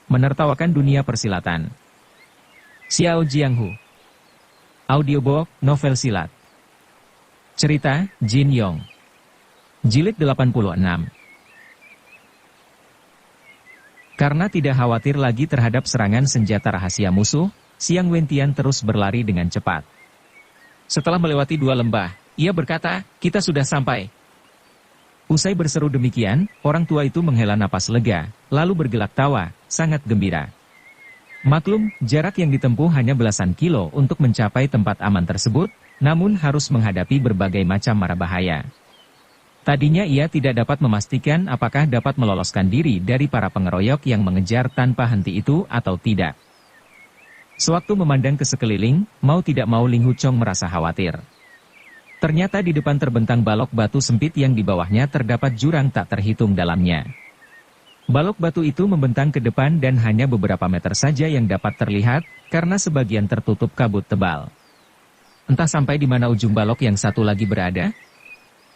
Menertawakan dunia persilatan. Xiao Jianghu. Audiobook, novel silat. Cerita, Jin Yong. Jilid 86. Karena tidak khawatir lagi terhadap serangan senjata rahasia musuh, Xiang Wentian terus berlari dengan cepat. Setelah melewati 2 lembah, ia berkata, "Kita sudah sampai." Usai berseru demikian, orang tua itu menghela napas lega, lalu bergelak tawa, sangat gembira. Maklum, jarak yang ditempuh hanya belasan kilo untuk mencapai tempat aman tersebut, namun harus menghadapi berbagai macam mara bahaya. Tadinya ia tidak dapat memastikan apakah dapat meloloskan diri dari para pengeroyok yang mengejar tanpa henti itu atau tidak. Sewaktu memandang ke sekeliling, mau tidak mau Ling Huchong merasa khawatir. Ternyata di depan terbentang balok batu sempit yang di bawahnya terdapat jurang tak terhitung dalamnya. Balok batu itu membentang ke depan dan hanya beberapa meter saja yang dapat terlihat, karena sebagian tertutup kabut tebal. Entah sampai di mana ujung balok yang satu lagi berada?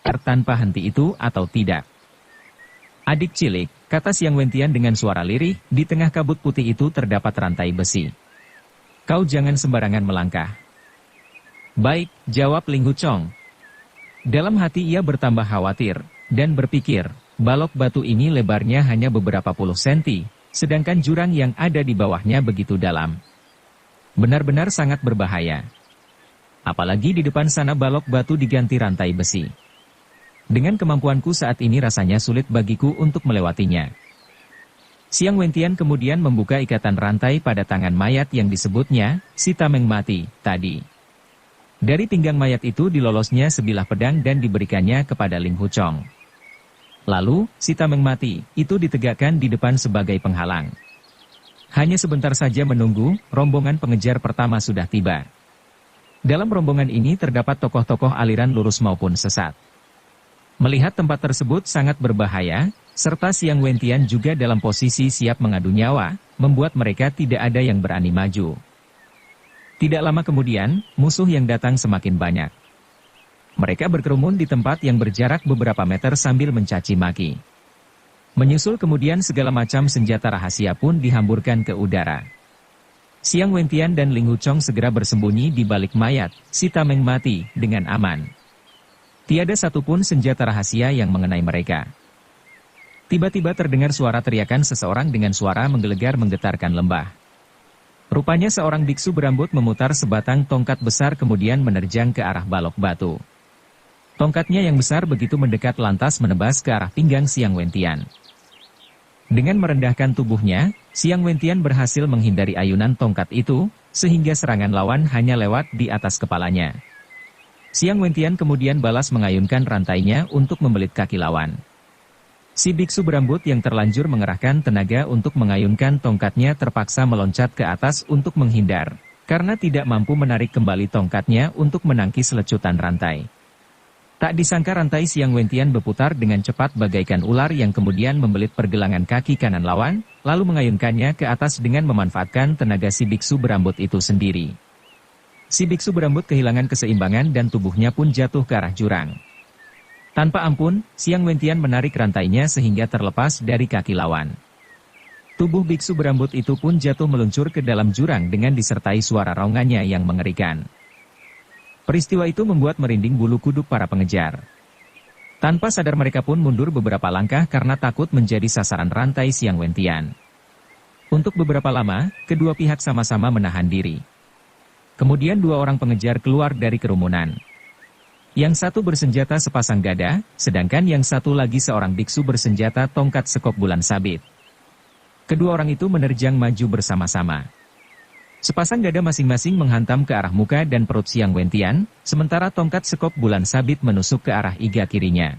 Tanpa henti itu atau tidak. "Adik cilik," kata Xiang Wentian dengan suara lirih, "di tengah kabut putih itu terdapat rantai besi. Kau jangan sembarangan melangkah." "Baik," jawab Ling Huchong. Dalam hati ia bertambah khawatir, dan berpikir, balok batu ini lebarnya hanya beberapa puluh senti, sedangkan jurang yang ada di bawahnya begitu dalam. Benar-benar sangat berbahaya. Apalagi di depan sana balok batu diganti rantai besi. Dengan kemampuanku saat ini rasanya sulit bagiku untuk melewatinya. Xiang Wentian kemudian membuka ikatan rantai pada tangan mayat yang disebutnya, si Tameng Mati, tadi. Dari pinggang mayat itu dilolosnya sebilah pedang dan diberikannya kepada Ling Huchong. Lalu, si Tameng Mati, itu ditegakkan di depan sebagai penghalang. Hanya sebentar saja menunggu, rombongan pengejar pertama sudah tiba. Dalam rombongan ini terdapat tokoh-tokoh aliran lurus maupun sesat. Melihat tempat tersebut sangat berbahaya, serta Xiang Wentian juga dalam posisi siap mengadu nyawa, membuat mereka tidak ada yang berani maju. Tidak lama kemudian, musuh yang datang semakin banyak. Mereka berkerumun di tempat yang berjarak beberapa meter sambil mencaci maki. Menyusul kemudian segala macam senjata rahasia pun dihamburkan ke udara. Xiang Wentian dan Ling Huchong segera bersembunyi di balik mayat, si Tameng Mati, dengan aman. Tiada satupun senjata rahasia yang mengenai mereka. Tiba-tiba terdengar suara teriakan seseorang dengan suara menggelegar menggetarkan lembah. Rupanya seorang biksu berambut memutar sebatang tongkat besar kemudian menerjang ke arah balok batu. Tongkatnya yang besar begitu mendekat lantas menebas ke arah pinggang Xiang Wentian. Dengan merendahkan tubuhnya, Xiang Wentian berhasil menghindari ayunan tongkat itu, sehingga serangan lawan hanya lewat di atas kepalanya. Xiang Wentian kemudian balas mengayunkan rantainya untuk membelit kaki lawan. Si biksu berambut yang terlanjur mengerahkan tenaga untuk mengayunkan tongkatnya terpaksa meloncat ke atas untuk menghindar, karena tidak mampu menarik kembali tongkatnya untuk menangkis lecutan rantai. Tak disangka rantai Xiang Wentian berputar dengan cepat bagaikan ular yang kemudian membelit pergelangan kaki kanan lawan, lalu mengayunkannya ke atas dengan memanfaatkan tenaga si biksu berambut itu sendiri. Si biksu berambut kehilangan keseimbangan dan tubuhnya pun jatuh ke arah jurang. Tanpa ampun, Xiang Wentian menarik rantainya sehingga terlepas dari kaki lawan. Tubuh biksu berambut itu pun jatuh meluncur ke dalam jurang dengan disertai suara raungannya yang mengerikan. Peristiwa itu membuat merinding bulu kuduk para pengejar. Tanpa sadar mereka pun mundur beberapa langkah karena takut menjadi sasaran rantai Xiang Wentian. Untuk beberapa lama, kedua pihak sama-sama menahan diri. Kemudian 2 orang pengejar keluar dari kerumunan. Yang satu bersenjata sepasang gada, sedangkan yang satu lagi seorang biksu bersenjata tongkat sekop bulan sabit. Kedua orang itu menerjang maju bersama-sama. Sepasang gada masing-masing menghantam ke arah muka dan perut Xiang Wentian, sementara tongkat sekop bulan sabit menusuk ke arah iga kirinya.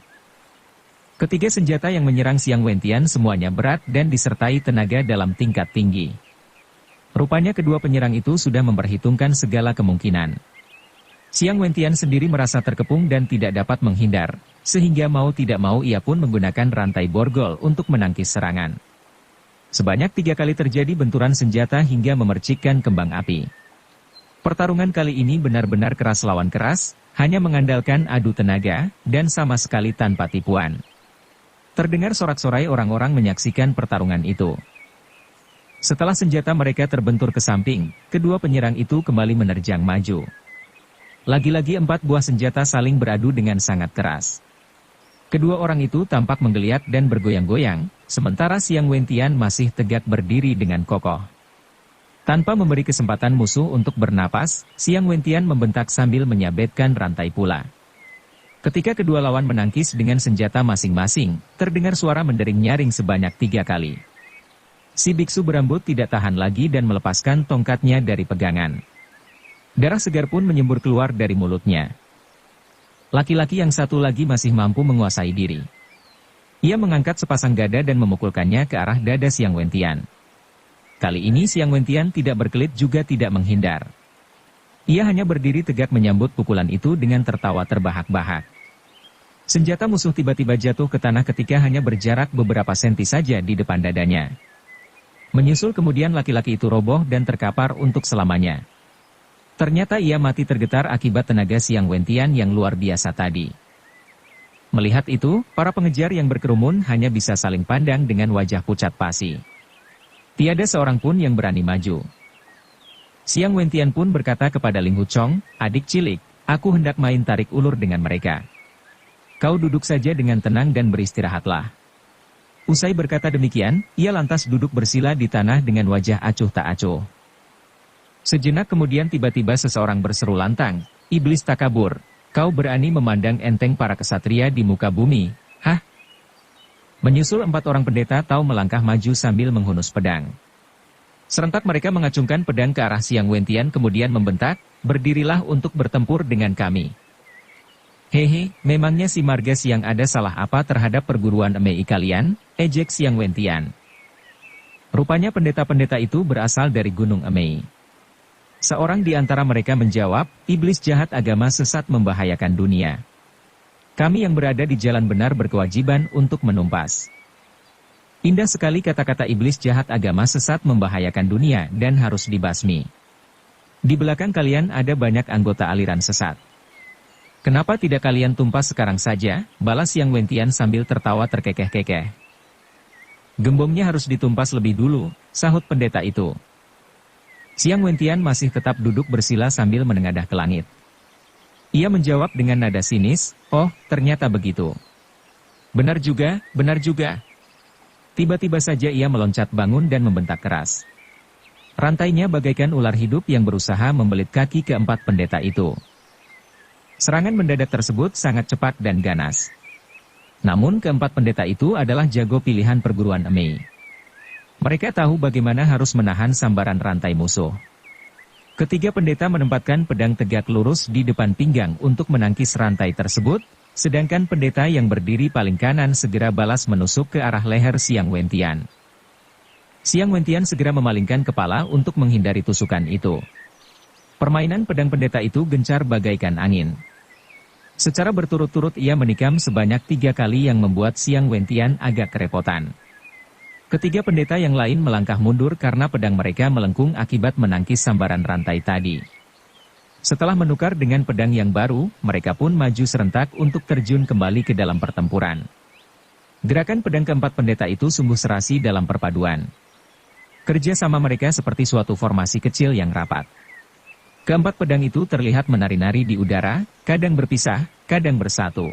Ketiga senjata yang menyerang Xiang Wentian semuanya berat dan disertai tenaga dalam tingkat tinggi. Rupanya kedua penyerang itu sudah memperhitungkan segala kemungkinan. Xiang Wentian sendiri merasa terkepung dan tidak dapat menghindar, sehingga mau tidak mau ia pun menggunakan rantai borgol untuk menangkis serangan. Sebanyak 3 kali terjadi benturan senjata hingga memercikkan kembang api. Pertarungan kali ini benar-benar keras lawan keras, hanya mengandalkan adu tenaga, dan sama sekali tanpa tipuan. Terdengar sorak-sorai orang-orang menyaksikan pertarungan itu. Setelah senjata mereka terbentur ke samping, kedua penyerang itu kembali menerjang maju. Lagi-lagi 4 buah senjata saling beradu dengan sangat keras. Kedua orang itu tampak menggeliat dan bergoyang-goyang, sementara Xiang Wentian masih tegak berdiri dengan kokoh. Tanpa memberi kesempatan musuh untuk bernapas, Xiang Wentian membentak sambil menyabetkan rantai pula. Ketika kedua lawan menangkis dengan senjata masing-masing, terdengar suara mendering nyaring sebanyak 3 kali. Si biksu berambut tidak tahan lagi dan melepaskan tongkatnya dari pegangan. Darah segar pun menyembur keluar dari mulutnya. Laki-laki yang satu lagi masih mampu menguasai diri. Ia mengangkat sepasang dada dan memukulkannya ke arah dada Xiang Wentian. Kali ini Xiang Wentian tidak berkelit juga tidak menghindar. Ia hanya berdiri tegak menyambut pukulan itu dengan tertawa terbahak-bahak. Senjata musuh tiba-tiba jatuh ke tanah ketika hanya berjarak beberapa senti saja di depan dadanya. Menyusul kemudian laki-laki itu roboh dan terkapar untuk selamanya. Ternyata ia mati tergetar akibat tenaga Xiang Wentian yang luar biasa tadi. Melihat itu, para pengejar yang berkerumun hanya bisa saling pandang dengan wajah pucat pasi. Tiada seorang pun yang berani maju. Xiang Wentian pun berkata kepada Ling Huchong, "Adik cilik, aku hendak main tarik ulur dengan mereka. Kau duduk saja dengan tenang dan beristirahatlah." Usai berkata demikian, ia lantas duduk bersila di tanah dengan wajah acuh tak acuh. Sejenak kemudian tiba-tiba seseorang berseru lantang, "Iblis takabur, kau berani memandang enteng para kesatria di muka bumi, hah?" Menyusul 4 orang pendeta tahu melangkah maju sambil menghunus pedang. Serentak mereka mengacungkan pedang ke arah Xiang Wentian kemudian membentak, "Berdirilah untuk bertempur dengan kami." "Hehe, memangnya si Margas yang ada salah apa terhadap perguruan Emei kalian?" ejek Xiang Wentian. Rupanya pendeta-pendeta itu berasal dari Gunung Emei. Seorang di antara mereka menjawab, "Iblis jahat agama sesat membahayakan dunia. Kami yang berada di jalan benar berkewajiban untuk menumpas." Indah sekali kata-kata iblis jahat agama sesat membahayakan dunia dan harus dibasmi. Di belakang kalian ada banyak anggota aliran sesat. Kenapa tidak kalian tumpas sekarang saja? Balas Xiang Wentian sambil tertawa terkekeh-kekeh. "Gembongnya harus ditumpas lebih dulu," sahut pendeta itu. Xiang Wentian masih tetap duduk bersila sambil menengadah ke langit. Ia menjawab dengan nada sinis, "Oh, ternyata begitu. Benar juga, benar juga." Tiba-tiba saja ia meloncat bangun dan membentak keras. Rantainya bagaikan ular hidup yang berusaha membelit kaki keempat pendeta itu. Serangan mendadak tersebut sangat cepat dan ganas. Namun keempat pendeta itu adalah jago pilihan perguruan Emei. Mereka tahu bagaimana harus menahan sambaran rantai musuh. Ketiga pendeta menempatkan pedang tegak lurus di depan pinggang untuk menangkis rantai tersebut, sedangkan pendeta yang berdiri paling kanan segera balas menusuk ke arah leher Xiang Wentian. Xiang Wentian segera memalingkan kepala untuk menghindari tusukan itu. Permainan pedang pendeta itu gencar bagaikan angin. Secara berturut-turut ia menikam sebanyak 3 kali yang membuat Xiang Wentian agak kerepotan. Ketiga pendeta yang lain melangkah mundur karena pedang mereka melengkung akibat menangkis sambaran rantai tadi. Setelah menukar dengan pedang yang baru, mereka pun maju serentak untuk terjun kembali ke dalam pertempuran. Gerakan pedang keempat pendeta itu sungguh serasi dalam perpaduan. Kerja sama mereka seperti suatu formasi kecil yang rapat. Keempat pedang itu terlihat menari-nari di udara, kadang berpisah, kadang bersatu.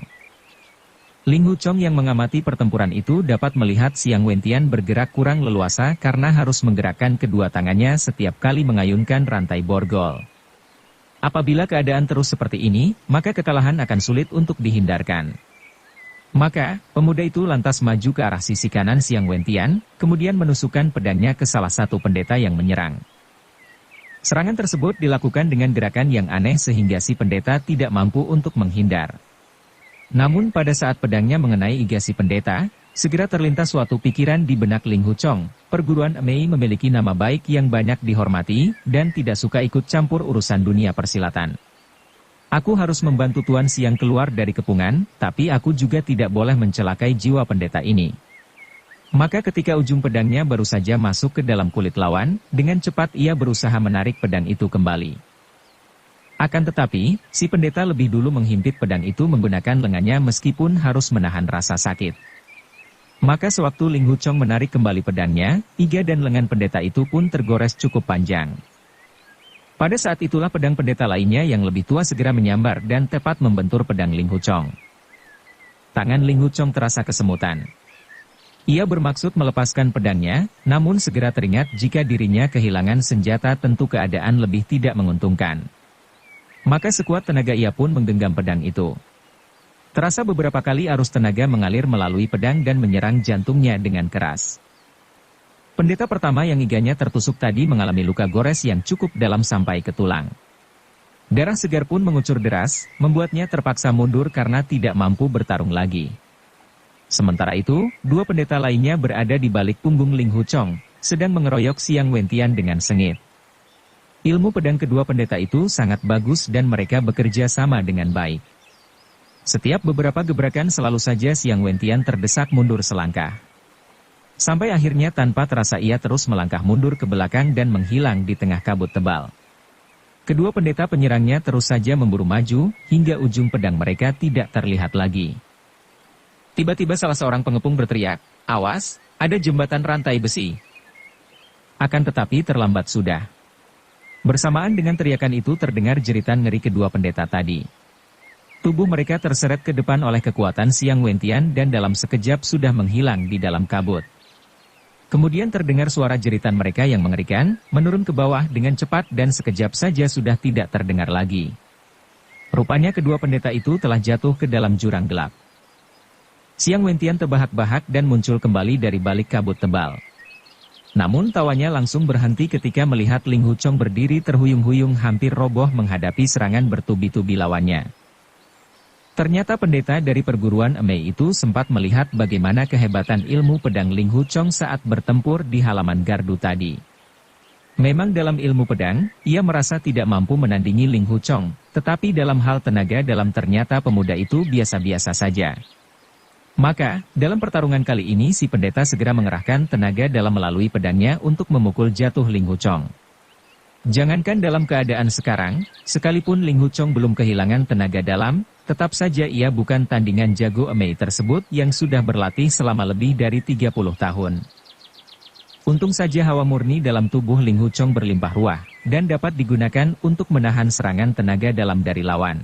Ling Huchong yang mengamati pertempuran itu dapat melihat Xiang Wentian bergerak kurang leluasa karena harus menggerakkan kedua tangannya setiap kali mengayunkan rantai borgol. Apabila keadaan terus seperti ini, maka kekalahan akan sulit untuk dihindarkan. Maka, pemuda itu lantas maju ke arah sisi kanan Xiang Wentian, kemudian menusukkan pedangnya ke salah satu pendeta yang menyerang. Serangan tersebut dilakukan dengan gerakan yang aneh sehingga si pendeta tidak mampu untuk menghindar. Namun pada saat pedangnya mengenai iga si pendeta, segera terlintas suatu pikiran di benak Ling Huchong. Perguruan Emei memiliki nama baik yang banyak dihormati, dan tidak suka ikut campur urusan dunia persilatan. Aku harus membantu Tuan Xiang keluar dari kepungan, tapi aku juga tidak boleh mencelakai jiwa pendeta ini. Maka ketika ujung pedangnya baru saja masuk ke dalam kulit lawan, dengan cepat ia berusaha menarik pedang itu kembali. Akan tetapi, si pendeta lebih dulu menghimpit pedang itu menggunakan lengannya meskipun harus menahan rasa sakit. Maka sewaktu Ling Huchong menarik kembali pedangnya, iga dan lengan pendeta itu pun tergores cukup panjang. Pada saat itulah pedang pendeta lainnya yang lebih tua segera menyambar dan tepat membentur pedang Ling Huchong. Tangan Ling Huchong terasa kesemutan. Ia bermaksud melepaskan pedangnya, namun segera teringat jika dirinya kehilangan senjata tentu keadaan lebih tidak menguntungkan. Maka sekuat tenaga ia pun menggenggam pedang itu. Terasa beberapa kali arus tenaga mengalir melalui pedang dan menyerang jantungnya dengan keras. Pendeta pertama yang iganya tertusuk tadi mengalami luka gores yang cukup dalam sampai ke tulang. Darah segar pun mengucur deras, membuatnya terpaksa mundur karena tidak mampu bertarung lagi. Sementara itu, dua pendeta lainnya berada di balik punggung Ling Huchong, sedang mengeroyok Xiang Wentian dengan sengit. Ilmu pedang kedua pendeta itu sangat bagus dan mereka bekerja sama dengan baik. Setiap beberapa gebrakan selalu saja Xiang Wentian terdesak mundur selangkah. Sampai akhirnya tanpa terasa ia terus melangkah mundur ke belakang dan menghilang di tengah kabut tebal. Kedua pendeta penyerangnya terus saja memburu maju, hingga ujung pedang mereka tidak terlihat lagi. Tiba-tiba salah seorang pengepung berteriak, "Awas, ada jembatan rantai besi." Akan tetapi terlambat sudah. Bersamaan dengan teriakan itu terdengar jeritan ngeri kedua pendeta tadi. Tubuh mereka terseret ke depan oleh kekuatan Xiang Wentian dan dalam sekejap sudah menghilang di dalam kabut. Kemudian terdengar suara jeritan mereka yang mengerikan, menurun ke bawah dengan cepat dan sekejap saja sudah tidak terdengar lagi. Rupanya kedua pendeta itu telah jatuh ke dalam jurang gelap. Xiang Wentian terbahak-bahak dan muncul kembali dari balik kabut tebal. Namun tawanya langsung berhenti ketika melihat Ling Huchong berdiri terhuyung-huyung hampir roboh menghadapi serangan bertubi-tubi lawannya. Ternyata pendeta dari perguruan Emei itu sempat melihat bagaimana kehebatan ilmu pedang Ling Huchong saat bertempur di halaman gardu tadi. Memang dalam ilmu pedang, ia merasa tidak mampu menandingi Ling Huchong, tetapi dalam hal tenaga dalam ternyata pemuda itu biasa-biasa saja. Maka, dalam pertarungan kali ini si pendeta segera mengerahkan tenaga dalam melalui pedangnya untuk memukul jatuh Ling Huchong. Jangankan dalam keadaan sekarang, sekalipun Ling Huchong belum kehilangan tenaga dalam, tetap saja ia bukan tandingan jago Emei tersebut yang sudah berlatih selama lebih dari 30 tahun. Untung saja hawa murni dalam tubuh Ling Huchong berlimpah ruah, dan dapat digunakan untuk menahan serangan tenaga dalam dari lawan.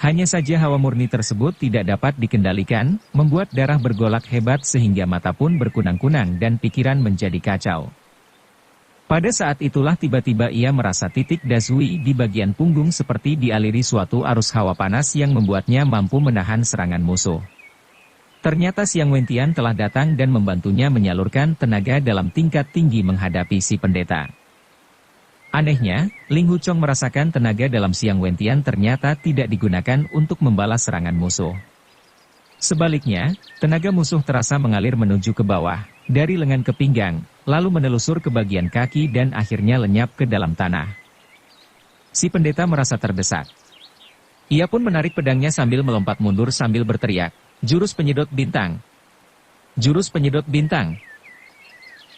Hanya saja hawa murni tersebut tidak dapat dikendalikan, membuat darah bergolak hebat sehingga mata pun berkunang-kunang dan pikiran menjadi kacau. Pada saat itulah tiba-tiba ia merasa titik Dazui di bagian punggung seperti dialiri suatu arus hawa panas yang membuatnya mampu menahan serangan musuh. Ternyata Xiang Wentian telah datang dan membantunya menyalurkan tenaga dalam tingkat tinggi menghadapi si pendeta. Anehnya, Ling Huchong merasakan tenaga dalam Xiang Wentian ternyata tidak digunakan untuk membalas serangan musuh. Sebaliknya, tenaga musuh terasa mengalir menuju ke bawah, dari lengan ke pinggang, lalu menelusur ke bagian kaki dan akhirnya lenyap ke dalam tanah. Si pendeta merasa terdesak. Ia pun menarik pedangnya sambil melompat mundur sambil berteriak, "Jurus penyedot bintang! Jurus penyedot bintang!"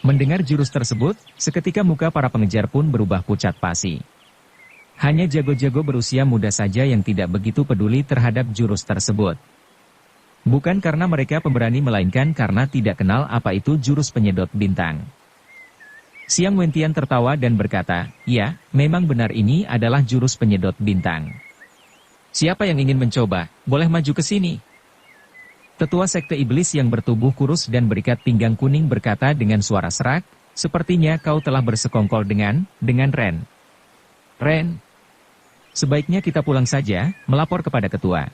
Mendengar jurus tersebut, seketika muka para pengejar pun berubah pucat pasi. Hanya jago-jago berusia muda saja yang tidak begitu peduli terhadap jurus tersebut. Bukan karena mereka pemberani melainkan karena tidak kenal apa itu jurus penyedot bintang. Xiang Wentian tertawa dan berkata, "Ya, memang benar ini adalah jurus penyedot bintang. Siapa yang ingin mencoba, boleh maju ke sini." Tetua Sekte Iblis yang bertubuh kurus dan berikat pinggang kuning berkata dengan suara serak, "Sepertinya kau telah bersekongkol dengan Ren. Ren, sebaiknya kita pulang saja, melapor kepada ketua.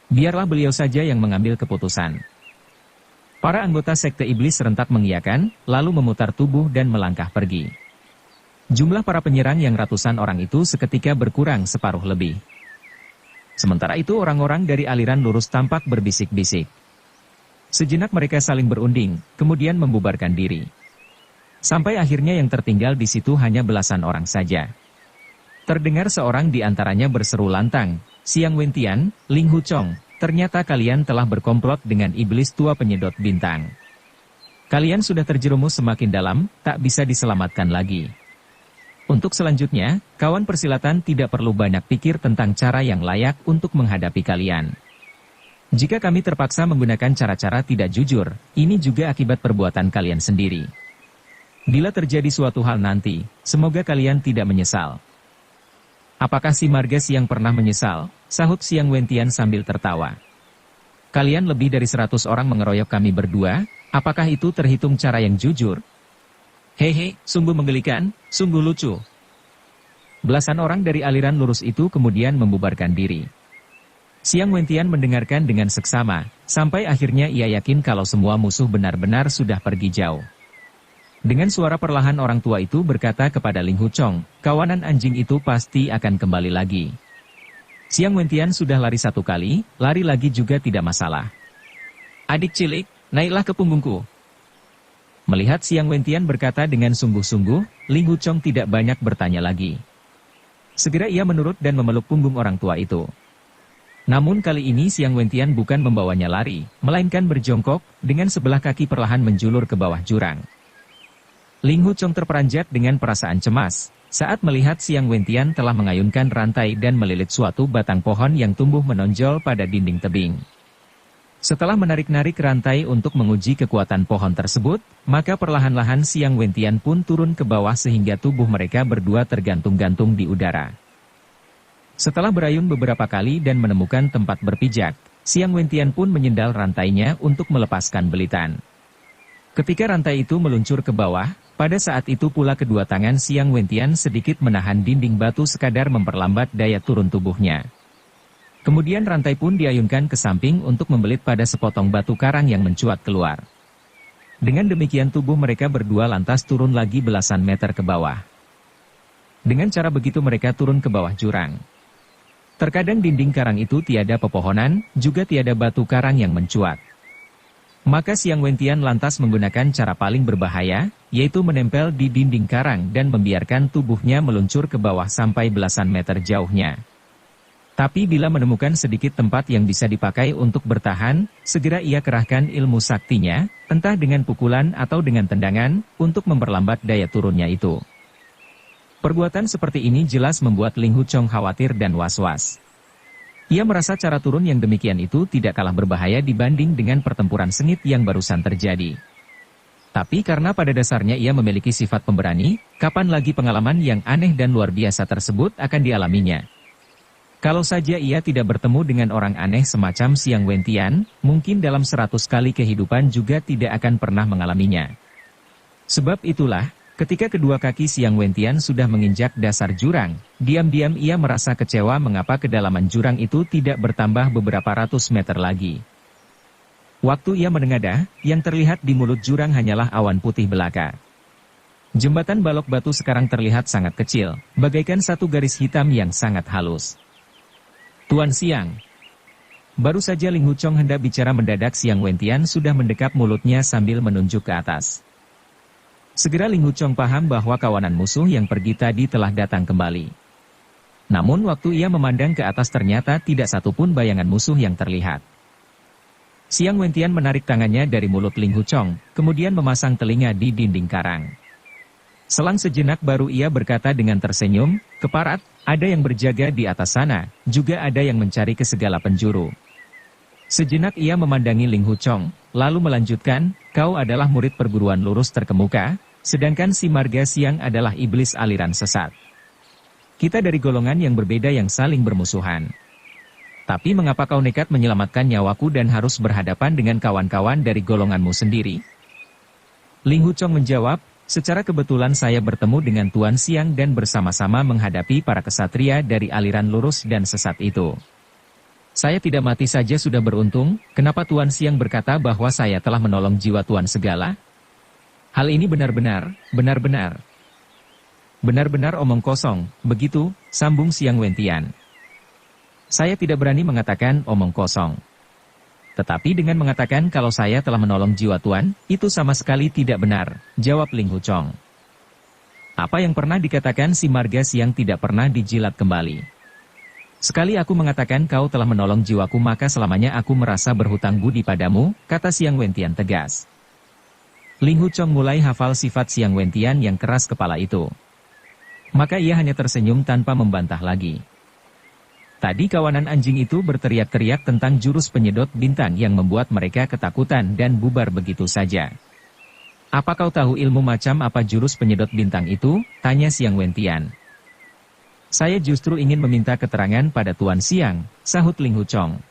Biarlah beliau saja yang mengambil keputusan." Para anggota Sekte Iblis serentak mengiyakan, lalu memutar tubuh dan melangkah pergi. Jumlah para penyerang yang ratusan orang itu seketika berkurang separuh lebih. Sementara itu orang-orang dari aliran lurus tampak berbisik-bisik. Sejenak mereka saling berunding, kemudian membubarkan diri. Sampai akhirnya yang tertinggal di situ hanya belasan orang saja. Terdengar seorang di antaranya berseru lantang, "Xiang Wentian, Ling Huchong, ternyata kalian telah berkomplot dengan iblis tua penyedot bintang. Kalian sudah terjerumus semakin dalam, tak bisa diselamatkan lagi. Untuk selanjutnya, kawan persilatan tidak perlu banyak pikir tentang cara yang layak untuk menghadapi kalian. Jika kami terpaksa menggunakan cara-cara tidak jujur, ini juga akibat perbuatan kalian sendiri. Bila terjadi suatu hal nanti, semoga kalian tidak menyesal. Apakah si Marga Siang pernah menyesal? Sahut Siang Wentian sambil tertawa. Kalian lebih dari 100 orang mengeroyok kami berdua, apakah itu terhitung cara yang jujur? Hehe, sungguh menggelikan, sungguh lucu. Belasan orang dari aliran lurus itu kemudian membubarkan diri. Siang Wentian mendengarkan dengan seksama, sampai akhirnya ia yakin kalau semua musuh benar-benar sudah pergi jauh. Dengan suara perlahan orang tua itu berkata kepada Ling Huchong, kawanan anjing itu pasti akan kembali lagi. Siang Wentian sudah lari 1 kali, lari lagi juga tidak masalah. Adik cilik, naiklah ke punggungku. Melihat Siang Wentian berkata dengan sungguh-sungguh, Ling Huchong tidak banyak bertanya lagi. Segera ia menurut dan memeluk punggung orang tua itu. Namun kali ini Siang Wentian bukan membawanya lari, melainkan berjongkok, dengan sebelah kaki perlahan menjulur ke bawah jurang. Ling Huchong terperanjat dengan perasaan cemas, saat melihat Siang Wentian telah mengayunkan rantai dan melilit suatu batang pohon yang tumbuh menonjol pada dinding tebing. Setelah menarik-narik rantai untuk menguji kekuatan pohon tersebut, maka perlahan-lahan Siang Wentian pun turun ke bawah sehingga tubuh mereka berdua tergantung-gantung di udara. Setelah berayun beberapa kali dan menemukan tempat berpijak, Siang Wentian pun menyendal rantainya untuk melepaskan belitan. Ketika rantai itu meluncur ke bawah, pada saat itu pula kedua tangan Siang Wentian sedikit menahan dinding batu sekadar memperlambat daya turun tubuhnya. Kemudian rantai pun diayunkan ke samping untuk membelit pada sepotong batu karang yang mencuat keluar. Dengan demikian tubuh mereka berdua lantas turun lagi belasan meter ke bawah. Dengan cara begitu mereka turun ke bawah jurang. Terkadang dinding karang itu tiada pepohonan, juga tiada batu karang yang mencuat. Maka Siang Wentian lantas menggunakan cara paling berbahaya, yaitu menempel di dinding karang dan membiarkan tubuhnya meluncur ke bawah sampai belasan meter jauhnya. Tapi bila menemukan sedikit tempat yang bisa dipakai untuk bertahan, segera ia kerahkan ilmu saktinya, entah dengan pukulan atau dengan tendangan, untuk memperlambat daya turunnya itu. Perbuatan seperti ini jelas membuat Ling Huchong khawatir dan was-was. Ia merasa cara turun yang demikian itu tidak kalah berbahaya dibanding dengan pertempuran sengit yang barusan terjadi. Tapi karena pada dasarnya ia memiliki sifat pemberani, kapan lagi pengalaman yang aneh dan luar biasa tersebut akan dialaminya. Kalau saja ia tidak bertemu dengan orang aneh semacam Siang Wentian, mungkin dalam 100 kali kehidupan juga tidak akan pernah mengalaminya. Sebab itulah, ketika kedua kaki Siang Wentian sudah menginjak dasar jurang, diam-diam ia merasa kecewa mengapa kedalaman jurang itu tidak bertambah beberapa ratus meter lagi. Waktu ia menengadah, yang terlihat di mulut jurang hanyalah awan putih belaka. Jembatan balok batu sekarang terlihat sangat kecil, bagaikan satu garis hitam yang sangat halus. Tuan Siang. Baru saja Ling Huchong hendak bicara mendadak Siang Wentian sudah mendekap mulutnya sambil menunjuk ke atas. Segera Ling Huchong paham bahwa kawanan musuh yang pergi tadi telah datang kembali. Namun waktu ia memandang ke atas ternyata tidak satupun bayangan musuh yang terlihat. Siang Wentian menarik tangannya dari mulut Ling Huchong, kemudian memasang telinga di dinding karang. Selang sejenak baru ia berkata dengan tersenyum, "Keparat, ada yang berjaga di atas sana, juga ada yang mencari ke segala penjuru." Sejenak ia memandangi Ling Huchong, lalu melanjutkan, "Kau adalah murid perguruan lurus terkemuka, sedangkan si Marga Siang adalah iblis aliran sesat. Kita dari golongan yang berbeda yang saling bermusuhan. Tapi mengapa kau nekat menyelamatkan nyawaku dan harus berhadapan dengan kawan-kawan dari golonganmu sendiri?" Ling Huchong menjawab, "Secara kebetulan saya bertemu dengan Tuan Siang dan bersama-sama menghadapi para kesatria dari aliran lurus dan sesat itu. Saya tidak mati saja sudah beruntung, kenapa Tuan Siang berkata bahwa saya telah menolong jiwa Tuan segala? Hal ini benar-benar omong kosong, begitu," sambung Siang Wentian. "Saya tidak berani mengatakan omong kosong. Tetapi dengan mengatakan kalau saya telah menolong jiwa Tuan, itu sama sekali tidak benar," jawab Ling Huchong. "Apa yang pernah dikatakan si Marga Siang tidak pernah dijilat kembali. Sekali aku mengatakan kau telah menolong jiwaku maka selamanya aku merasa berhutang budi padamu," kata Siang Wentian tegas. Ling Huchong mulai hafal sifat Siang Wentian yang keras kepala itu. Maka ia hanya tersenyum tanpa membantah lagi. Tadi kawanan anjing itu berteriak-teriak tentang jurus penyedot bintang yang membuat mereka ketakutan dan bubar begitu saja. Apa kau tahu ilmu macam apa jurus penyedot bintang itu? Tanya Siang Wentian. Saya justru ingin meminta keterangan pada Tuan Siang, sahut Ling Huchong.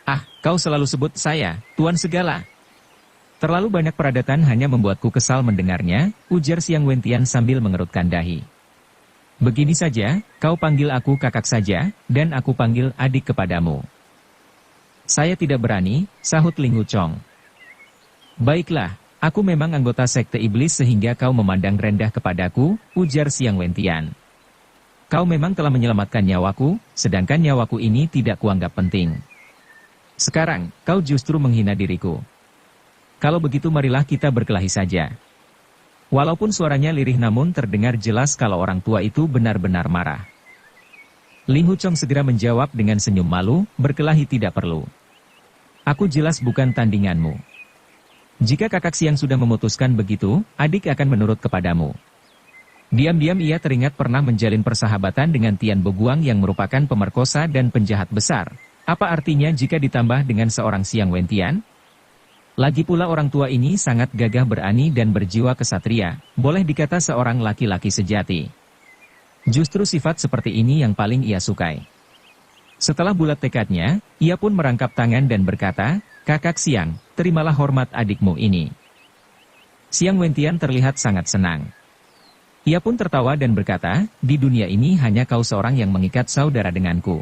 Ah, kau selalu sebut saya, Tuan segala. Terlalu banyak peradatan hanya membuatku kesal mendengarnya, ujar Siang Wentian sambil mengerutkan dahi. Begini saja, kau panggil aku kakak saja, dan aku panggil adik kepadamu. Saya tidak berani, sahut Ling Huchong. Baiklah, aku memang anggota sekte iblis sehingga kau memandang rendah kepadaku, ujar Siang Wentian. Kau memang telah menyelamatkan nyawaku, sedangkan nyawaku ini tidak kuanggap penting. Sekarang, kau justru menghina diriku. Kalau begitu marilah kita berkelahi saja. Walaupun suaranya lirih namun terdengar jelas kalau orang tua itu benar-benar marah. Ling Huchong segera menjawab dengan senyum malu, berkelahi tidak perlu. Aku jelas bukan tandinganmu. Jika kakak Siang sudah memutuskan begitu, adik akan menurut kepadamu. Diam-diam ia teringat pernah menjalin persahabatan dengan Tian Boguang yang merupakan pemerkosa dan penjahat besar. Apa artinya jika ditambah dengan seorang Siang Wentian? Lagi pula orang tua ini sangat gagah berani dan berjiwa kesatria, boleh dikata seorang laki-laki sejati. Justru sifat seperti ini yang paling ia sukai. Setelah bulat tekadnya, ia pun merangkap tangan dan berkata, kakak Siang, terimalah hormat adikmu ini. Siang Wentian terlihat sangat senang. Ia pun tertawa dan berkata, di dunia ini hanya kau seorang yang mengikat saudara denganku.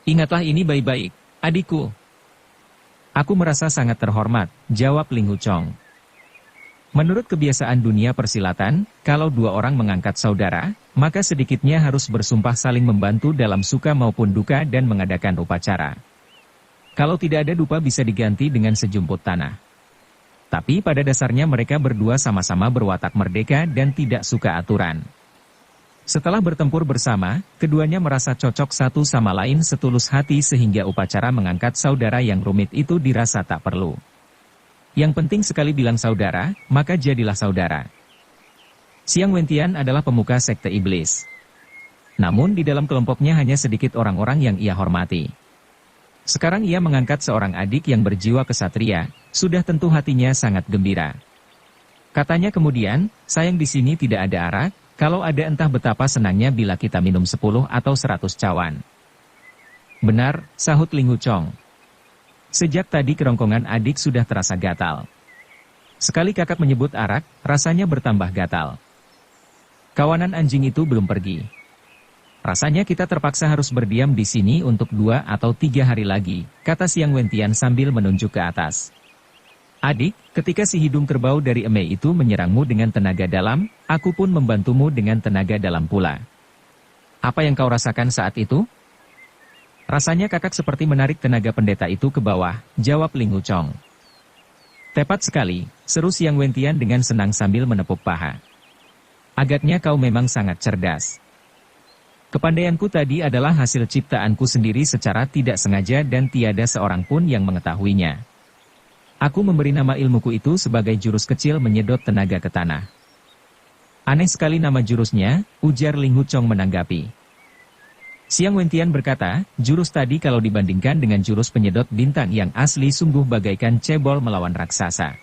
Ingatlah ini baik-baik, adikku. Aku merasa sangat terhormat, jawab Ling Huchong. Menurut kebiasaan dunia persilatan, kalau dua orang mengangkat saudara, maka sedikitnya harus bersumpah saling membantu dalam suka maupun duka dan mengadakan upacara. Kalau tidak ada dupa bisa diganti dengan sejumput tanah. Tapi pada dasarnya mereka berdua sama-sama berwatak merdeka dan tidak suka aturan. Setelah bertempur bersama, keduanya merasa cocok satu sama lain setulus hati sehingga upacara mengangkat saudara yang rumit itu dirasa tak perlu. Yang penting sekali bilang saudara, maka jadilah saudara. Siang Wentian adalah pemuka sekte iblis. Namun di dalam kelompoknya hanya sedikit orang-orang yang ia hormati. Sekarang ia mengangkat seorang adik yang berjiwa kesatria, sudah tentu hatinya sangat gembira. Katanya kemudian, sayang di sini tidak ada arak. Kalau ada entah betapa senangnya bila kita minum 10 atau 100 cawan. Benar, sahut Ling Huchong. Sejak tadi kerongkongan adik sudah terasa gatal. Sekali kakak menyebut arak, rasanya bertambah gatal. Kawanan anjing itu belum pergi. Rasanya kita terpaksa harus berdiam di sini untuk 2 atau 3 hari lagi, kata Siang Wentian sambil menunjuk ke atas. Adik, ketika si hidung kerbau dari Emei itu menyerangmu dengan tenaga dalam, aku pun membantumu dengan tenaga dalam pula. Apa yang kau rasakan saat itu? Rasanya kakak seperti menarik tenaga pendeta itu ke bawah, jawab Ling Huchong. Tepat sekali, seru Siang Wentian dengan senang sambil menepuk paha. Agaknya kau memang sangat cerdas. Kepandaianku tadi adalah hasil ciptaanku sendiri secara tidak sengaja dan tiada seorang pun yang mengetahuinya. Aku memberi nama ilmuku itu sebagai jurus kecil menyedot tenaga ke tanah. Aneh sekali nama jurusnya, ujar Ling Huchong menanggapi. Siang Wentian berkata, jurus tadi kalau dibandingkan dengan jurus penyedot bintang yang asli sungguh bagaikan cebol melawan raksasa.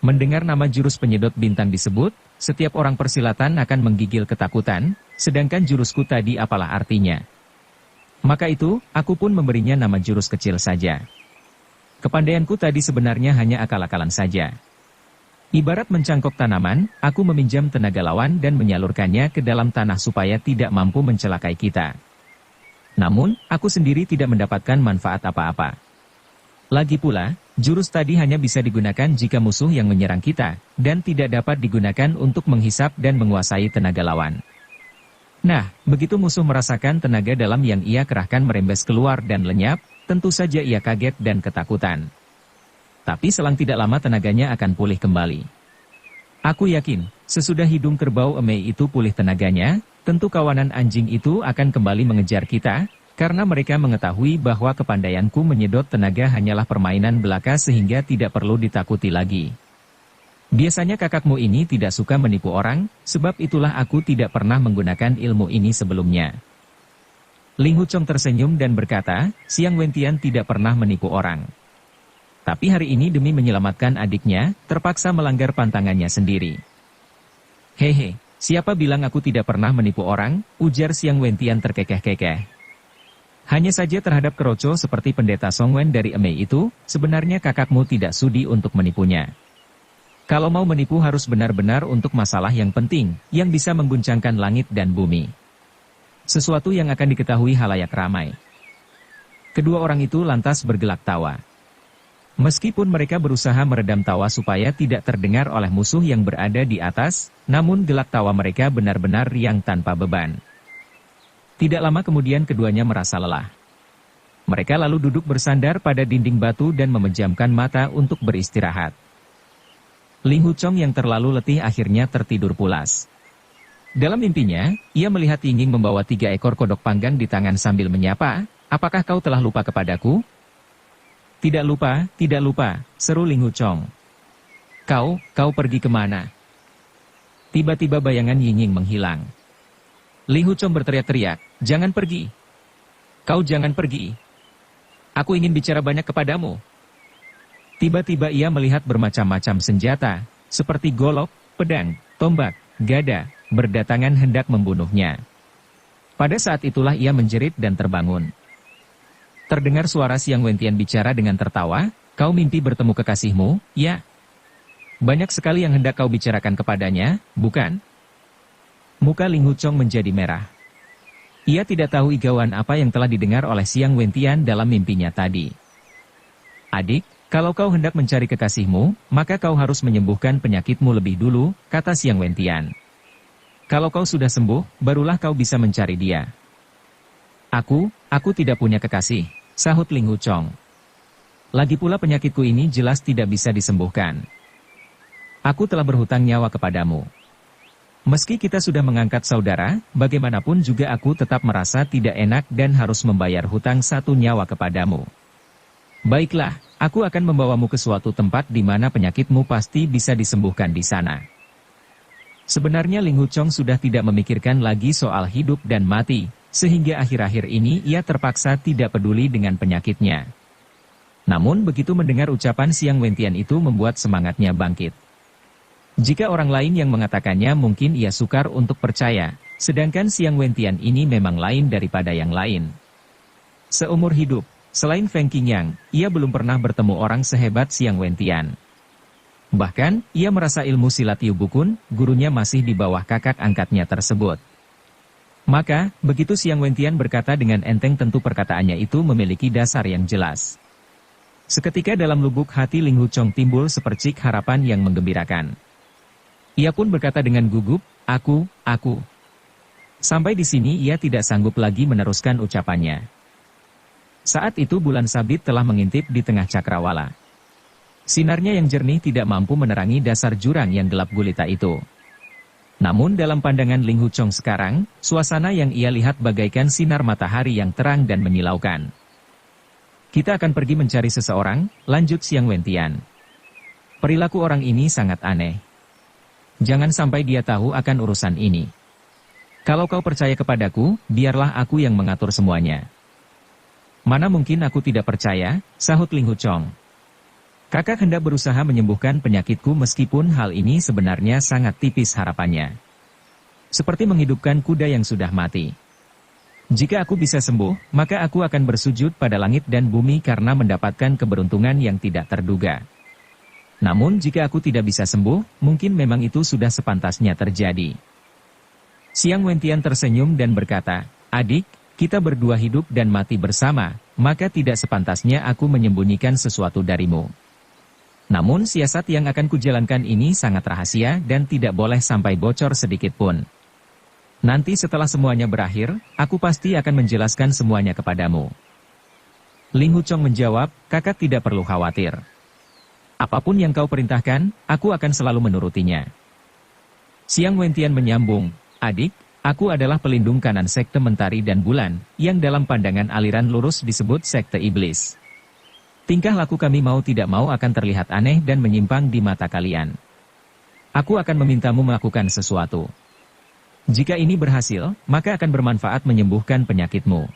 Mendengar nama jurus penyedot bintang disebut, setiap orang persilatan akan menggigil ketakutan, sedangkan jurusku tadi apalah artinya. Maka itu, aku pun memberinya nama jurus kecil saja. Kepandaianku tadi sebenarnya hanya akal-akalan saja. Ibarat mencangkok tanaman, aku meminjam tenaga lawan dan menyalurkannya ke dalam tanah supaya tidak mampu mencelakai kita. Namun, aku sendiri tidak mendapatkan manfaat apa-apa. Lagi pula, jurus tadi hanya bisa digunakan jika musuh yang menyerang kita, dan tidak dapat digunakan untuk menghisap dan menguasai tenaga lawan. Nah, begitu musuh merasakan tenaga dalam yang ia kerahkan merembes keluar dan lenyap, tentu saja ia kaget dan ketakutan. Tapi selang tidak lama tenaganya akan pulih kembali. Aku yakin, sesudah hidung kerbau Emei itu pulih tenaganya, tentu kawanan anjing itu akan kembali mengejar kita, karena mereka mengetahui bahwa kepandaianku menyedot tenaga hanyalah permainan belaka sehingga tidak perlu ditakuti lagi. Biasanya kakakmu ini tidak suka menipu orang, sebab itulah aku tidak pernah menggunakan ilmu ini sebelumnya. Ling Huchong tersenyum dan berkata, Xiang Wentian tidak pernah menipu orang. Tapi hari ini demi menyelamatkan adiknya, terpaksa melanggar pantangannya sendiri. Hehe, siapa bilang aku tidak pernah menipu orang, ujar Xiang Wentian terkekeh-kekeh. Hanya saja terhadap keroco seperti pendeta Songwen dari Emei itu, sebenarnya kakakmu tidak sudi untuk menipunya. Kalau mau menipu harus benar-benar untuk masalah yang penting, yang bisa mengguncangkan langit dan bumi. Sesuatu yang akan diketahui halayak ramai. Kedua orang itu lantas bergelak tawa. Meskipun mereka berusaha meredam tawa supaya tidak terdengar oleh musuh yang berada di atas, namun gelak tawa mereka benar-benar riang tanpa beban. Tidak lama kemudian keduanya merasa lelah. Mereka lalu duduk bersandar pada dinding batu dan memejamkan mata untuk beristirahat. Ling Huchong yang terlalu letih akhirnya tertidur pulas. Dalam mimpinya, ia melihat Yingying membawa 3 ekor kodok panggang di tangan sambil menyapa, apakah kau telah lupa kepadaku? Tidak lupa, seru Ling Huchong. Kau pergi kemana? Tiba-tiba bayangan Yingying menghilang. Ling Huchong berteriak-teriak, jangan pergi. Kau jangan pergi. Aku ingin bicara banyak kepadamu. Tiba-tiba ia melihat bermacam-macam senjata, seperti golok, pedang, tombak, gada, berdatangan hendak membunuhnya. Pada saat itulah ia menjerit dan terbangun. Terdengar suara Xiang Wentian bicara dengan tertawa, kau mimpi bertemu kekasihmu, ya? Banyak sekali yang hendak kau bicarakan kepadanya, bukan? Muka Ling Huchong menjadi merah. Ia tidak tahu igauan apa yang telah didengar oleh Xiang Wentian dalam mimpinya tadi. Adik, kalau kau hendak mencari kekasihmu, maka kau harus menyembuhkan penyakitmu lebih dulu, kata Xiang Wentian. Kalau kau sudah sembuh, barulah kau bisa mencari dia. Aku tidak punya kekasih, sahut Ling Huchong. Lagi pula penyakitku ini jelas tidak bisa disembuhkan. Aku telah berhutang nyawa kepadamu. Meski kita sudah mengangkat saudara, bagaimanapun juga aku tetap merasa tidak enak dan harus membayar hutang 1 nyawa kepadamu. Baiklah, aku akan membawamu ke suatu tempat di mana penyakitmu pasti bisa disembuhkan di sana. Sebenarnya Ling Huchong sudah tidak memikirkan lagi soal hidup dan mati, sehingga akhir-akhir ini ia terpaksa tidak peduli dengan penyakitnya. Namun begitu mendengar ucapan Xiang Wentian itu membuat semangatnya bangkit. Jika orang lain yang mengatakannya mungkin ia sukar untuk percaya, sedangkan Xiang Wentian ini memang lain daripada yang lain. Seumur hidup, selain Feng Qingyang, ia belum pernah bertemu orang sehebat Xiang Wentian. Bahkan, ia merasa ilmu silat Yu Bukun, gurunya masih di bawah kakak angkatnya tersebut. Maka, begitu Xiang Wentian berkata dengan enteng tentu perkataannya itu memiliki dasar yang jelas. Seketika dalam lubuk hati Ling Huchong timbul sepercik harapan yang menggembirakan. Ia pun berkata dengan gugup, aku. Sampai di sini ia tidak sanggup lagi meneruskan ucapannya. Saat itu bulan sabit telah mengintip di tengah cakrawala. Sinarnya yang jernih tidak mampu menerangi dasar jurang yang gelap gulita itu. Namun dalam pandangan Ling Huchong sekarang, suasana yang ia lihat bagaikan sinar matahari yang terang dan menyilaukan. Kita akan pergi mencari seseorang, lanjut Xiang Wentian. Perilaku orang ini sangat aneh. Jangan sampai dia tahu akan urusan ini. Kalau kau percaya kepadaku, biarlah aku yang mengatur semuanya. Mana mungkin aku tidak percaya, sahut Ling Huchong. Kakak hendak berusaha menyembuhkan penyakitku meskipun hal ini sebenarnya sangat tipis harapannya. Seperti menghidupkan kuda yang sudah mati. Jika aku bisa sembuh, maka aku akan bersujud pada langit dan bumi karena mendapatkan keberuntungan yang tidak terduga. Namun jika aku tidak bisa sembuh, mungkin memang itu sudah sepantasnya terjadi. Xiang Wentian tersenyum dan berkata, adik, kita berdua hidup dan mati bersama, maka tidak sepantasnya aku menyembunyikan sesuatu darimu. Namun siasat yang akan kujalankan ini sangat rahasia dan tidak boleh sampai bocor sedikit pun. Nanti setelah semuanya berakhir, aku pasti akan menjelaskan semuanya kepadamu. Ling Huchong menjawab, kakak tidak perlu khawatir. Apapun yang kau perintahkan, aku akan selalu menurutinya. Xiang Wentian menyambung, adik, aku adalah pelindung kanan sekte Mentari dan Bulan, yang dalam pandangan aliran lurus disebut sekte iblis. Tingkah laku kami mau tidak mau akan terlihat aneh dan menyimpang di mata kalian. Aku akan memintamu melakukan sesuatu. Jika ini berhasil, maka akan bermanfaat menyembuhkan penyakitmu.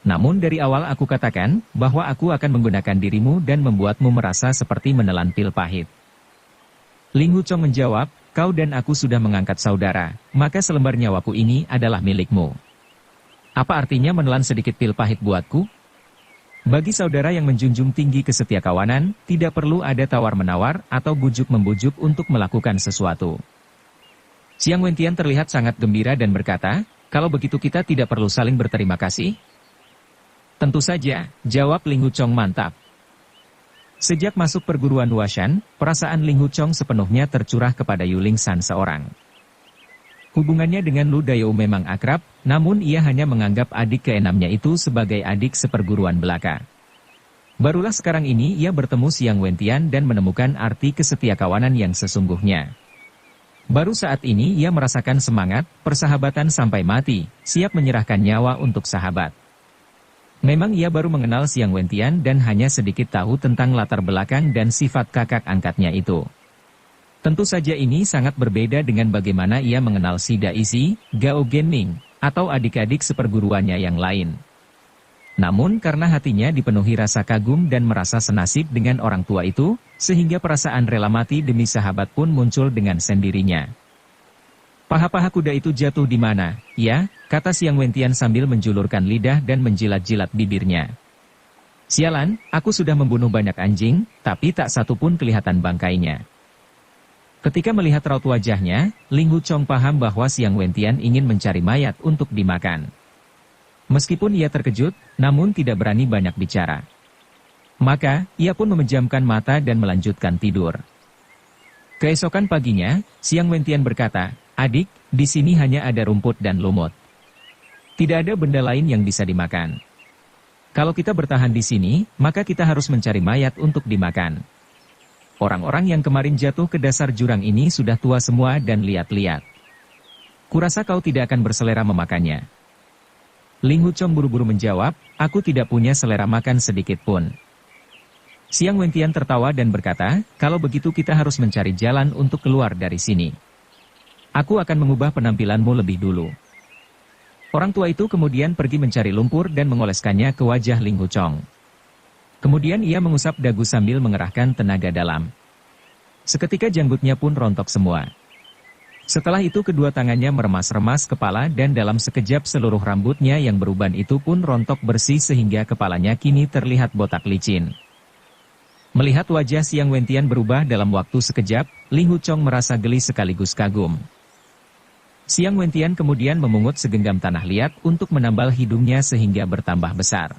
Namun dari awal aku katakan, bahwa aku akan menggunakan dirimu dan membuatmu merasa seperti menelan pil pahit. Ling Huchong menjawab, kau dan aku sudah mengangkat saudara, maka selembar nyawaku ini adalah milikmu. Apa artinya menelan sedikit pil pahit buatku? Bagi saudara yang menjunjung tinggi kesetiakawanan, tidak perlu ada tawar-menawar atau bujuk-membujuk untuk melakukan sesuatu. Xiang Wentian terlihat sangat gembira dan berkata, kalau begitu kita tidak perlu saling berterima kasih? Tentu saja, jawab Ling Huchong mantap. Sejak masuk perguruan Huashan, perasaan Ling Huchong sepenuhnya tercurah kepada Yuling San seorang. Hubungannya dengan Lu Dayou memang akrab, namun ia hanya menganggap adik keenamnya itu sebagai adik seperguruan belaka. Barulah sekarang ini ia bertemu Xiang Wentian dan menemukan arti kesetiakawanan yang sesungguhnya. Baru saat ini ia merasakan semangat, persahabatan sampai mati, siap menyerahkan nyawa untuk sahabat. Memang ia baru mengenal Xiang Wentian dan hanya sedikit tahu tentang latar belakang dan sifat kakak angkatnya itu. Tentu saja ini sangat berbeda dengan bagaimana ia mengenal si Daisy, Gao Genming, atau adik-adik seperguruannya yang lain. Namun karena hatinya dipenuhi rasa kagum dan merasa senasib dengan orang tua itu, sehingga perasaan rela mati demi sahabat pun muncul dengan sendirinya. Paha-paha kuda itu jatuh di mana, ya? Kata Xiang Wentian sambil menjulurkan lidah dan menjilat-jilat bibirnya. Sialan, aku sudah membunuh banyak anjing, tapi tak satu pun kelihatan bangkainya. Ketika melihat raut wajahnya, Ling Huchong paham bahwa Xiang Wentian ingin mencari mayat untuk dimakan. Meskipun ia terkejut, namun tidak berani banyak bicara. Maka, ia pun memejamkan mata dan melanjutkan tidur. Keesokan paginya, Xiang Wentian berkata, adik, di sini hanya ada rumput dan lumut. Tidak ada benda lain yang bisa dimakan. Kalau kita bertahan di sini, maka kita harus mencari mayat untuk dimakan. Orang-orang yang kemarin jatuh ke dasar jurang ini sudah tua semua dan lihat-lihat. Kurasa kau tidak akan berselera memakannya. Ling Huchong buru-buru menjawab, aku tidak punya selera makan sedikit pun. Xiang Wentian tertawa dan berkata, kalau begitu kita harus mencari jalan untuk keluar dari sini. Aku akan mengubah penampilanmu lebih dulu. Orang tua itu kemudian pergi mencari lumpur dan mengoleskannya ke wajah Ling Huchong. Kemudian ia mengusap dagu sambil mengerahkan tenaga dalam. Seketika janggutnya pun rontok semua. Setelah itu kedua tangannya meremas-remas kepala dan dalam sekejap seluruh rambutnya yang beruban itu pun rontok bersih sehingga kepalanya kini terlihat botak licin. Melihat wajah Xiang Wentian berubah dalam waktu sekejap, Ling Huchong merasa geli sekaligus kagum. Xiang Wentian kemudian memungut segenggam tanah liat untuk menambal hidungnya sehingga bertambah besar.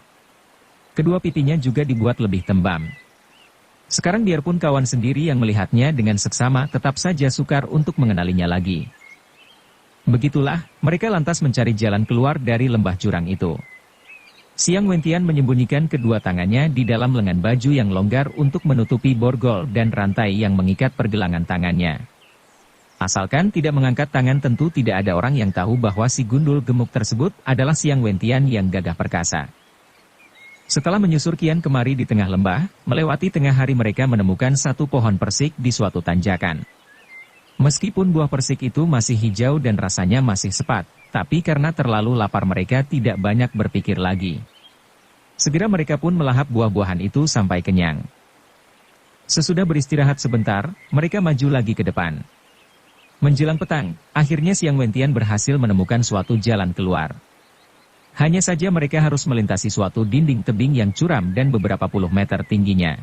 Kedua pipinya juga dibuat lebih tembam. Sekarang biarpun kawan sendiri yang melihatnya dengan seksama tetap saja sukar untuk mengenalinya lagi. Begitulah, mereka lantas mencari jalan keluar dari lembah jurang itu. Xiang Wentian menyembunyikan kedua tangannya di dalam lengan baju yang longgar untuk menutupi borgol dan rantai yang mengikat pergelangan tangannya. Asalkan tidak mengangkat tangan tentu tidak ada orang yang tahu bahwa si gundul gemuk tersebut adalah Xiang Wentian yang gagah perkasa. Setelah menyusur kian kemari di tengah lembah, melewati tengah hari mereka menemukan satu pohon persik di suatu tanjakan. Meskipun buah persik itu masih hijau dan rasanya masih sepat, tapi karena terlalu lapar mereka tidak banyak berpikir lagi. Segera mereka pun melahap buah-buahan itu sampai kenyang. Sesudah beristirahat sebentar, mereka maju lagi ke depan. Menjelang petang, akhirnya Xiang Wentian berhasil menemukan suatu jalan keluar. Hanya saja mereka harus melintasi suatu dinding tebing yang curam dan beberapa puluh meter tingginya.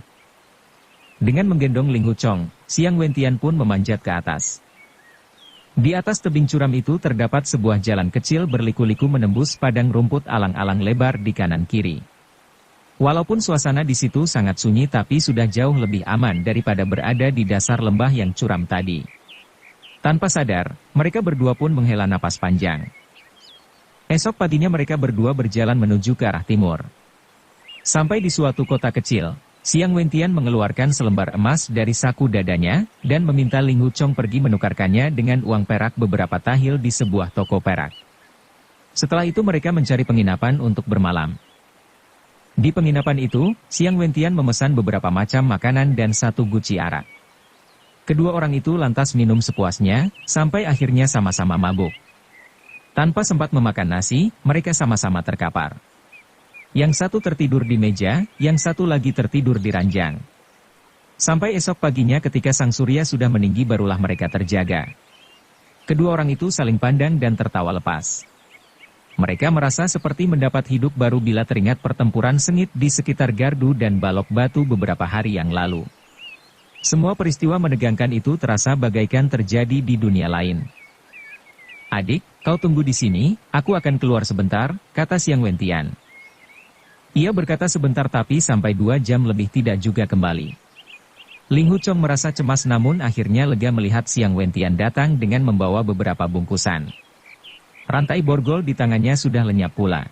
Dengan menggendong Ling Huchong, Xiang Wentian pun memanjat ke atas. Di atas tebing curam itu terdapat sebuah jalan kecil berliku-liku menembus padang rumput alang-alang lebar di kanan kiri. Walaupun suasana di situ sangat sunyi tapi sudah jauh lebih aman daripada berada di dasar lembah yang curam tadi. Tanpa sadar, mereka berdua pun menghela napas panjang. Esok paginya mereka berdua berjalan menuju ke arah timur. Sampai di suatu kota kecil, Xiang Wentian mengeluarkan selembar emas dari saku dadanya, dan meminta Ling Huchong pergi menukarkannya dengan uang perak beberapa tahil di sebuah toko perak. Setelah itu mereka mencari penginapan untuk bermalam. Di penginapan itu, Xiang Wentian memesan beberapa macam makanan dan satu guci arak. Kedua orang itu lantas minum sepuasnya, sampai akhirnya sama-sama mabuk. Tanpa sempat memakan nasi, mereka sama-sama terkapar. Yang satu tertidur di meja, yang satu lagi tertidur di ranjang. Sampai esok paginya ketika sang surya sudah meninggi barulah mereka terjaga. Kedua orang itu saling pandang dan tertawa lepas. Mereka merasa seperti mendapat hidup baru bila teringat pertempuran sengit di sekitar gardu dan balok batu beberapa hari yang lalu. Semua peristiwa menegangkan itu terasa bagaikan terjadi di dunia lain. "Adik, kau tunggu di sini, aku akan keluar sebentar," kata Siang Wentian. Ia berkata sebentar tapi sampai 2 jam lebih tidak juga kembali. Ling Huchong merasa cemas namun akhirnya lega melihat Siang Wentian datang dengan membawa beberapa bungkusan. Rantai borgol di tangannya sudah lenyap pula.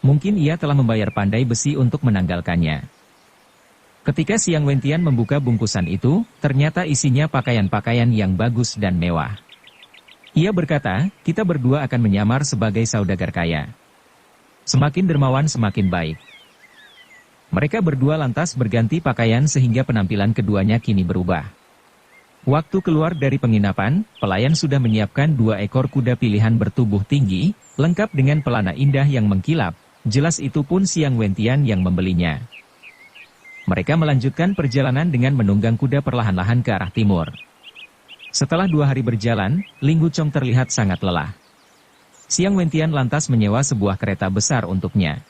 Mungkin ia telah membayar pandai besi untuk menanggalkannya. Ketika Siang Wentian membuka bungkusan itu, ternyata isinya pakaian-pakaian yang bagus dan mewah. Ia berkata, "Kita berdua akan menyamar sebagai saudagar kaya. Semakin dermawan semakin baik." Mereka berdua lantas berganti pakaian sehingga penampilan keduanya kini berubah. Waktu keluar dari penginapan, pelayan sudah menyiapkan 2 ekor kuda pilihan bertubuh tinggi, lengkap dengan pelana indah yang mengkilap, jelas itu pun Siang Wentian yang membelinya. Mereka melanjutkan perjalanan dengan menunggang kuda perlahan-lahan ke arah timur. Setelah 2 hari berjalan, Ling Huchong terlihat sangat lelah. Siang Wentian lantas menyewa sebuah kereta besar untuknya.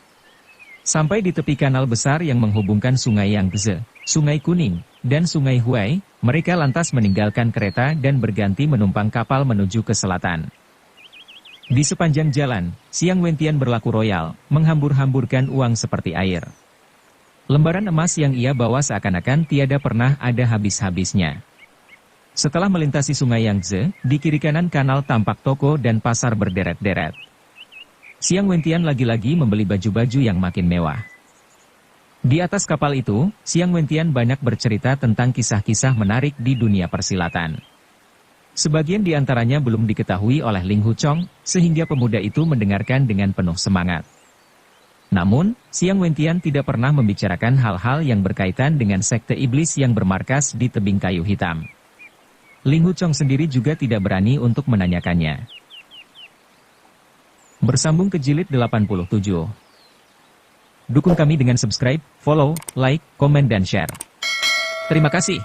Sampai di tepi kanal besar yang menghubungkan Sungai Yangtze, Sungai Kuning, dan Sungai Huai, mereka lantas meninggalkan kereta dan berganti menumpang kapal menuju ke selatan. Di sepanjang jalan, Siang Wentian berlaku royal, menghambur-hamburkan uang seperti air. Lembaran emas yang ia bawa seakan-akan tiada pernah ada habis-habisnya. Setelah melintasi Sungai Yangtze, di kiri kanan kanal tampak toko dan pasar berderet-deret. Siang Wentian lagi-lagi membeli baju-baju yang makin mewah. Di atas kapal itu, Siang Wentian banyak bercerita tentang kisah-kisah menarik di dunia persilatan. Sebagian di antaranya belum diketahui oleh Ling Huchong, sehingga pemuda itu mendengarkan dengan penuh semangat. Namun, Siang Wentian tidak pernah membicarakan hal-hal yang berkaitan dengan sekte iblis yang bermarkas di tebing kayu hitam. Ling Huchong sendiri juga tidak berani untuk menanyakannya. Bersambung ke jilid 87. Dukung kami dengan subscribe, follow, like, komen dan share. Terima kasih.